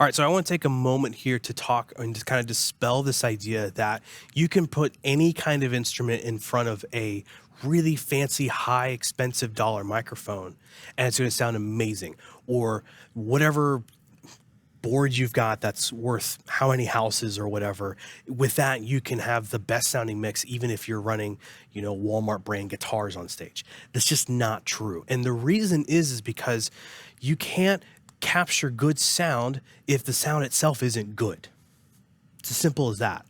All right, so I want to take a moment here to talk and just kind of dispel this idea that you can put any kind of instrument in front of a really fancy, high, expensive dollar microphone and it's going to sound amazing. Or whatever board you've got that's worth how many houses or whatever. With that, you can have the best sounding mix, even if you're running, Walmart brand guitars on stage. That's just not true. And the reason is because you can't capture good sound if the sound itself isn't good. It's as simple as that.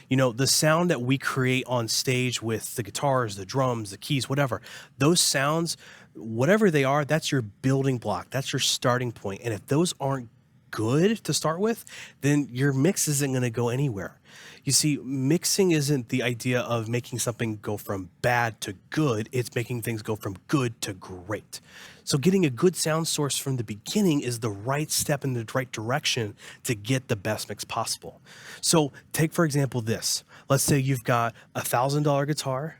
The sound that we create on stage with the guitars, the drums, the keys, whatever, those sounds, whatever they are, that's your building block. That's your starting point. And if those aren't good to start with, then your mix isn't going to go anywhere. You see, mixing isn't the idea of making something go from bad to good. It's making things go from good to great. So getting a good sound source from the beginning is the right step in the right direction to get the best mix possible. So take, for example, this. Let's say you've got $1,000 guitar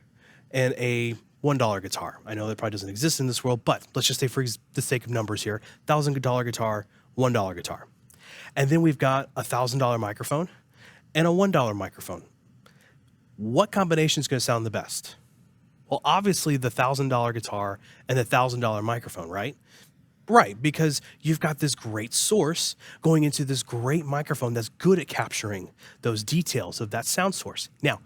and a $1 guitar. I know that probably doesn't exist in this world, but let's just say for the sake of numbers here, $1,000 guitar, $1 guitar. And then we've got a $1,000 microphone and a $1 microphone. What combination is going to sound the best? Well, obviously the $1,000 guitar and the $1,000 microphone, right? Right, because you've got this great source going into this great microphone that's good at capturing those details of that sound source. Now,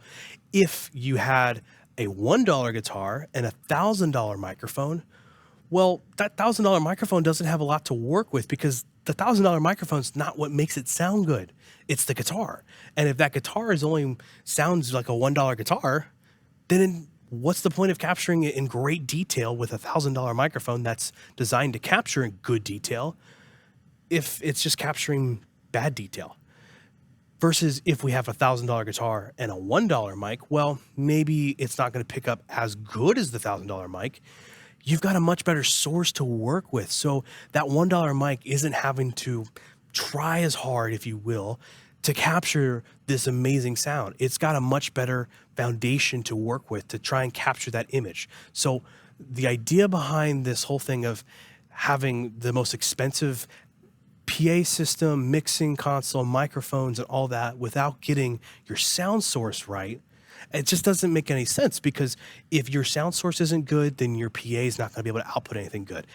if you had a $1 guitar and a $1,000 microphone, well, that $1,000 microphone doesn't have a lot to work with because the $1,000 microphone is not what makes it sound good. It's the guitar. And if that guitar sounds like a $1 guitar, then what's the point of capturing it in great detail with a $1,000 microphone that's designed to capture in good detail if it's just capturing bad detail? Versus if we have a $1,000 guitar and a $1 mic, well, maybe it's not going to pick up as good as the $1,000 mic. You've got a much better source to work with. So that $1 mic isn't having to try as hard, if you will, to capture this amazing sound. It's got a much better foundation to work with to try and capture that image. So the idea behind this whole thing of having the most expensive PA system, mixing console, microphones, and all that without getting your sound source right, it just doesn't make any sense, because if your sound source isn't good, then your PA is not going to be able to output anything good.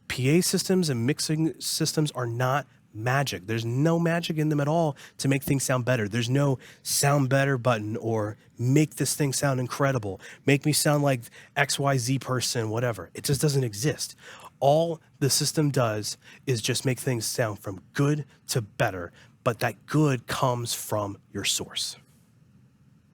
PA systems and mixing systems are not magic. There's no magic in them at all to make things sound better. There's no sound better button or make this thing sound incredible, make me sound like XYZ person, whatever. It just doesn't exist. All the system does is just make things sound from good to better, but that good comes from your source.